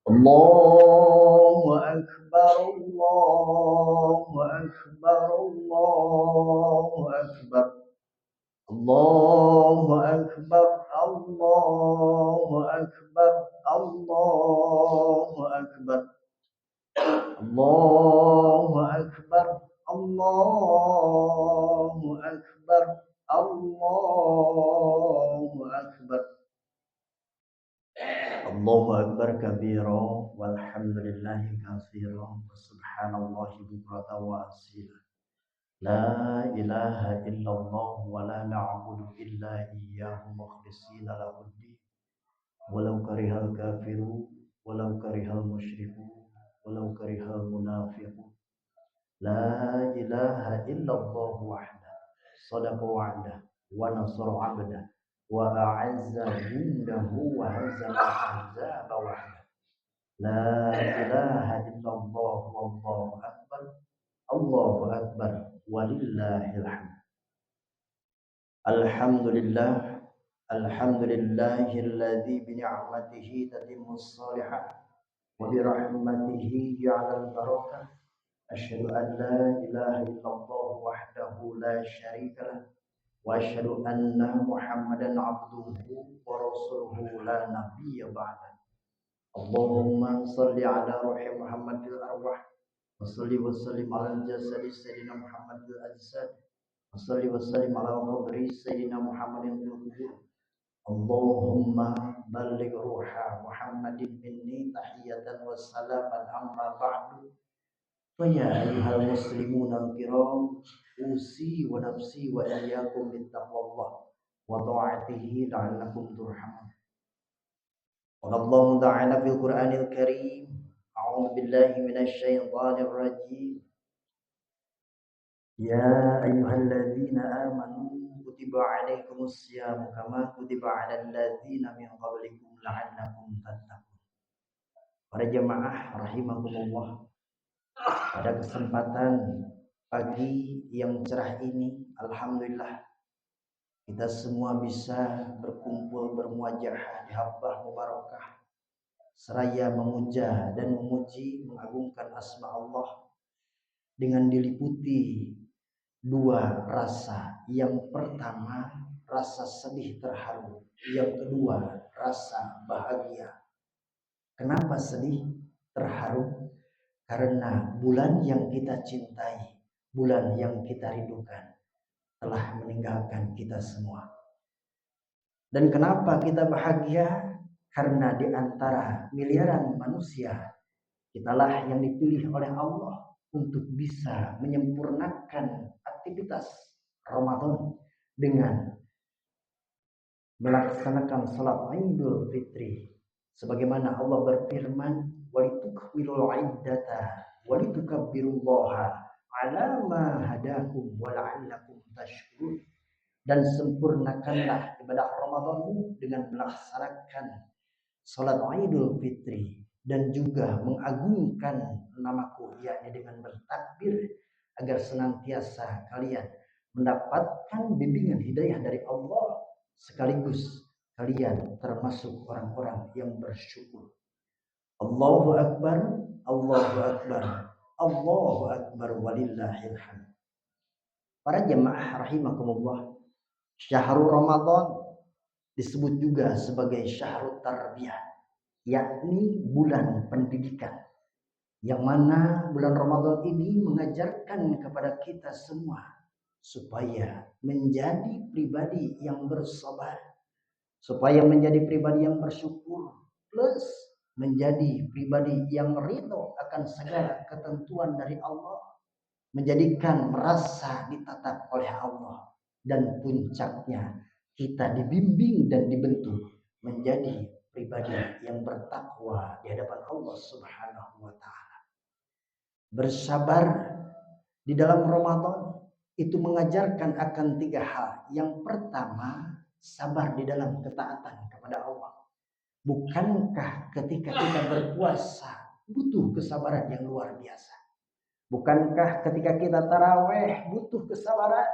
الله أكبر الله أكبر الله أكبر الله أكبر الله أكبر الله أكبر الله أكبر الله أكبر الله أكبر الله أكبر كبيرا والحمد لله كثيرا وسبحان الله بكرة وأصيلا لا إله إلا الله ولا نعبد إلا إياه مخلصين له الدين ولو كره الكافرون ولو كره المشركون ولو كره المنافقون لا إله إلا الله وحده صدق وعده ونصر عبده وأعز جنده وهزم الأحزاب وحده لا إله إلا الله والله أكبر الله أكبر ولله الحمد الحمد لله الحمد لله الذي بنعمته تتم الصالحات وبرحمته جعل البركة أشهد أن لا إله إلا الله وحده لا شريك له وأشهد أن محمدا عبده ورسوله لا نبي بعده اللهم صل على روح محمد في الأرواح وصل وسلم على الجسد سيدنا محمد في الأجساد وصل وسلم على قبر سيدنا محمد في القبور اللهم بلغ روح محمد مني تحية وسلاما أما بعد فيا أيها المسلمون الكرام أوصي ونفسي وإياكم بتقوى الله وطاعته لعلكم ترحمون قال الله تعالى في القرآن الكريم أعوذ بالله من الشيطان الرجيم يا أيها الذين آمنوا كتب عليكم الصيام كما كتب على الذين من قبلكم لعلكم تتقون. Para jemaah rahimakumullah, pada kesempatan pagi yang cerah ini, alhamdulillah kita semua bisa berkumpul bermuajahah di habbah mubarakah seraya memuja dan memuji mengagungkan asma Allah dengan diliputi dua rasa. Yang pertama rasa sedih terharu, yang kedua rasa bahagia. Kenapa sedih terharu? Karena bulan yang kita cintai, bulan yang kita rindukan telah meninggalkan kita semua. Dan kenapa kita bahagia? Karena di antara miliaran manusia, kitalah yang dipilih oleh Allah untuk bisa menyempurnakan aktivitas Ramadan dengan melaksanakan salat Idul Fitri. Sebagaimana Allah berfirman, walitukmilul iddata walitukabbirullaha ala ma hadakum wa la'allakum tashkurun. Dan sempurnakanlah ibadah Ramadan dengan melaksanakan salat Idul Fitri dan juga mengagungkan namaku, yakni dengan bertakbir, agar senantiasa kalian mendapatkan bimbingan hidayah dari Allah, sekaligus kalian termasuk orang-orang yang bersyukur. Allahu Akbar, Allahu Akbar, Allahu Akbar walillahil hamd. Para jemaah rahimakumullah, syahrul Ramadan disebut juga sebagai syahrul tarbiyah, yakni bulan pendidikan, yang mana bulan Ramadan ini mengajarkan kepada kita semua supaya menjadi pribadi yang bersabar, supaya menjadi pribadi yang bersyukur, plus menjadi pribadi yang ridho akan segala ketentuan dari Allah, menjadikan merasa ditatap oleh Allah, dan puncaknya kita dibimbing dan dibentuk menjadi pribadi yang bertakwa di hadapan Allah Subhanahu wa taala. Bersabar di dalam Ramadan itu mengajarkan akan tiga hal. Yang pertama, sabar di dalam ketaatan kepada Allah. Bukankah ketika kita berpuasa butuh kesabaran yang luar biasa? Bukankah ketika kita taraweh butuh kesabaran?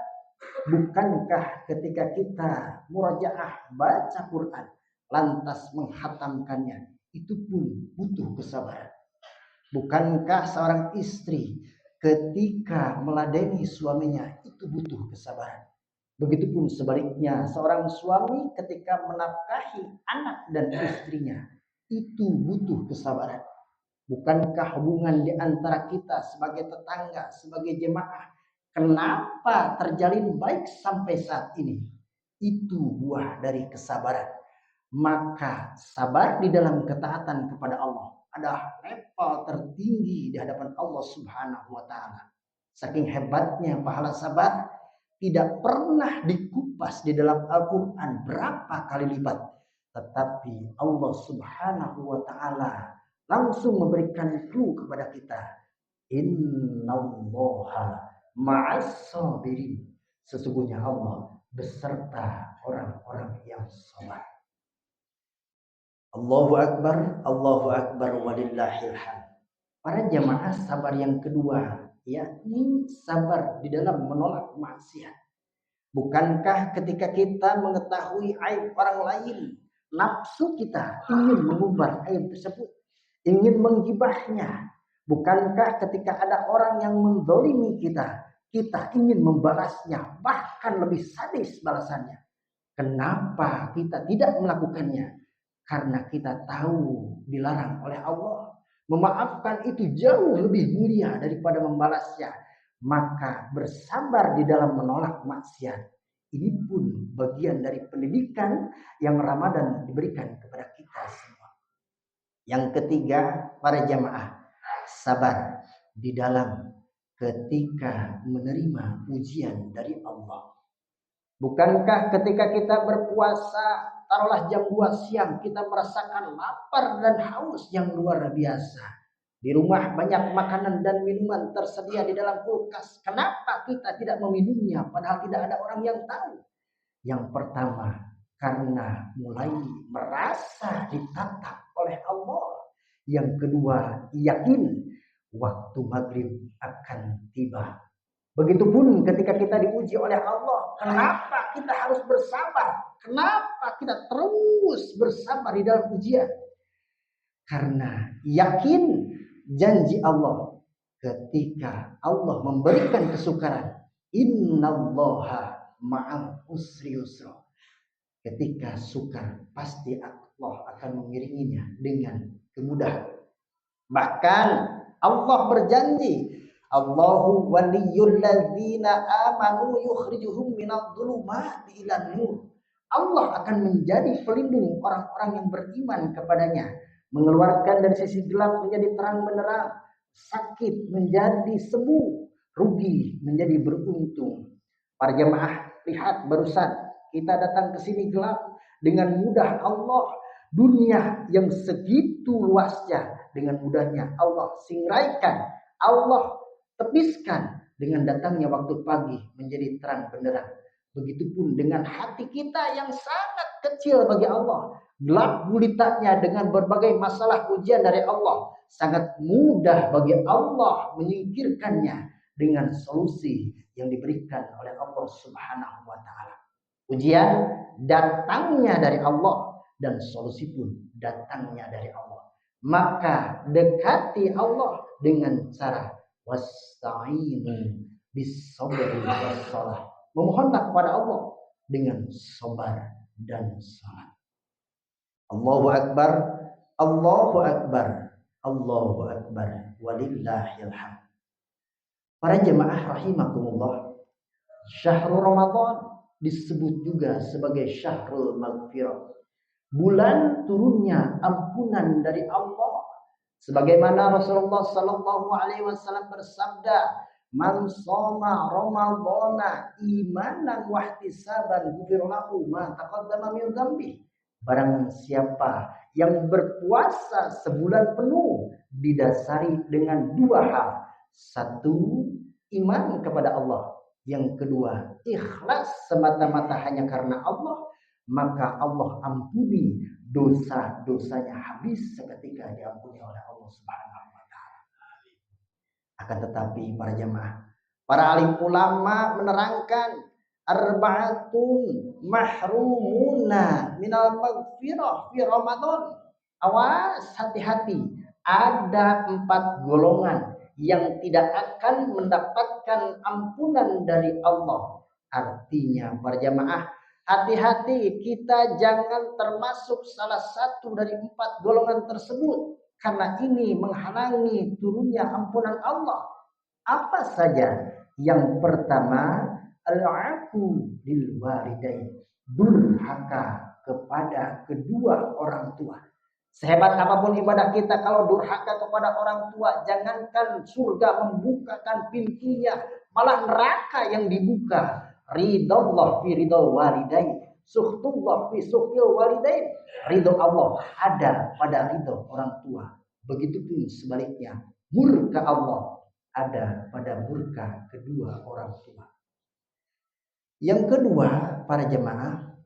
Bukankah ketika kita murajaah baca Quran lantas menghatamkannya itu pun butuh kesabaran. Bukankah seorang istri ketika meladeni suaminya itu butuh kesabaran? Begitupun sebaliknya, seorang suami ketika menafkahi anak dan istrinya itu butuh kesabaran. Bukankah hubungan di antara kita sebagai tetangga, sebagai jemaah, kenapa terjalin baik sampai saat ini? Itu buah dari kesabaran. Maka sabar di dalam ketaatan kepada Allah adalah level tertinggi di hadapan Allah Subhanahu wa taala. Saking hebatnya pahala sabar tidak pernah dikupas di dalam Al-Qur'an berapa kali lipat, tetapi Allah Subhanahu wa taala langsung memberikan clue kepada kita. Innallaha ma'as sabirin. Sesungguhnya Allah beserta orang-orang yang sabar. Allahu Akbar walillahil hamd. Para jamaah sabar yang kedua, yakni sabar di dalam menolak maksiat. Bukankah ketika kita mengetahui aib orang lain, nafsu kita ingin mengumbar aib tersebut, ingin menggibahnya? Bukankah ketika ada orang yang menzalimi kita, kita ingin membalasnya, bahkan lebih sadis balasannya? Kenapa kita tidak melakukannya? Karena kita tahu dilarang oleh Allah. Memaafkan itu jauh lebih mulia daripada membalasnya. Maka bersabar di dalam menolak maksiat. Ini pun bagian dari pendidikan yang Ramadan diberikan kepada kita semua. Yang ketiga, para jamaah, sabar di dalam ketika menerima ujian dari Allah. Bukankah ketika kita berpuasa, taruhlah jam 2 siang, kita merasakan lapar dan haus yang luar biasa. Di rumah banyak makanan dan minuman tersedia di dalam kulkas. Kenapa kita tidak meminumnya padahal tidak ada orang yang tahu? Yang pertama, karena mulai merasa ditatap oleh Allah. Yang kedua, yakin waktu maghrib akan tiba. Begitupun ketika kita diuji oleh Allah, kenapa kita harus bersabar? Kenapa kita terus bersabar di dalam ujian? Karena yakin janji Allah ketika Allah memberikan kesukaran, innallaha ma'al usri yusra. Ketika sukar, pasti Allah akan mengiringinya dengan kemudahan. Bahkan Allah berjanji, Allahu waliyul ladzina amanu yukhrijuhum minadh dhulumati ilan nur. Allah akan menjadi pelindung orang-orang yang beriman kepadanya, mengeluarkan dari sisi gelap menjadi terang benderang, sakit menjadi sembuh, rugi menjadi beruntung. Para jemaah, lihat barusan kita datang ke sini gelap, dengan mudah Allah dunia yang segitu luasnya, dengan mudahnya Allah singraikan, Allah tepiskan dengan datangnya waktu pagi menjadi terang benderang. Begitupun dengan hati kita yang sangat kecil bagi Allah, gelap gulitanya dengan berbagai masalah ujian dari Allah, sangat mudah bagi Allah menyingkirkannya dengan solusi yang diberikan oleh Allah Subhanahu wa taala. Ujian datangnya dari Allah dan solusi pun datangnya dari Allah. Maka dekati Allah dengan cara wasta'inu bis-sabri was-shalah. Memohonlah kepada Allah dengan sabar dan salat. Allahu Akbar, Allahu Akbar, Allahu Akbar, walillahil hamd. Para jemaah rahimakumullah, syahrul Ramadan disebut juga sebagai syahrul maghfirah, bulan turunnya ampunan dari Allah. Sebagaimana Rasulullah sallallahu alaihi wasallam bersabda, "Man shoma ramadhana imanan wa ihtisaban ghufira lahu ma taqaddama min dzambi." Barang siapa yang berpuasa sebulan penuh didasari dengan dua hal. Satu, iman kepada Allah. Yang kedua, ikhlas semata-mata hanya karena Allah, maka Allah ampuni dosa-dosanya habis seketika diampuni oleh Allah Subhanahu wa taala. Akan tetapi para jemaah, para alim ulama menerangkan arba'atun mahrumuna minal maghfirah fi Ramadan. Awas, hati-hati. Ada 4 golongan yang tidak akan mendapatkan ampunan dari Allah. Artinya para jamaah, hati-hati, kita jangan termasuk salah satu dari 4 golongan tersebut, karena ini menghalangi turunnya ampunan Allah. Apa saja? Yang pertama, al-'aqu lil walidain, durhaka kepada kedua orang tua. Sehebat apapun ibadah kita, kalau durhaka kepada orang tua, jangankan surga membukakan pintunya, malah neraka yang dibuka. Ridallah fi ridal walidain, suhtullah fi suhtil walidain. Ridho Allah ada pada ridho orang tua. Begitupun sebaliknya, murka Allah ada pada murka kedua orang tua. Yang kedua, para jemaah,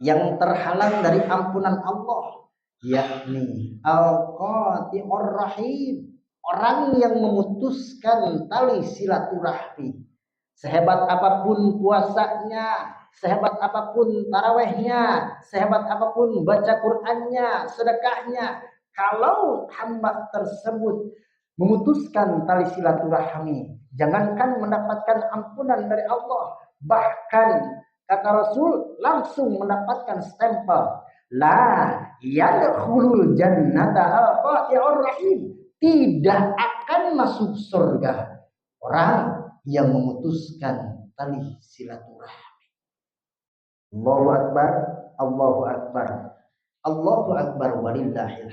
yang terhalang dari ampunan Allah, yakni al-qati'ur rahim, orang yang memutuskan tali silaturahmi. Sehebat apapun puasanya, sehebat apapun tarawehnya, sehebat apapun baca Qur'annya, sedekahnya, kalau hamba tersebut memutuskan tali silaturahmi, jangankan mendapatkan ampunan dari Allah, bahkan kata Rasul langsung mendapatkan stempel la yadkhulul jannata al-qati'ur rahim, tidak akan masuk surga orang yang memutuskan tali silaturahmi. Allahu akbar, Allahu akbar, Allahu akbar walillahil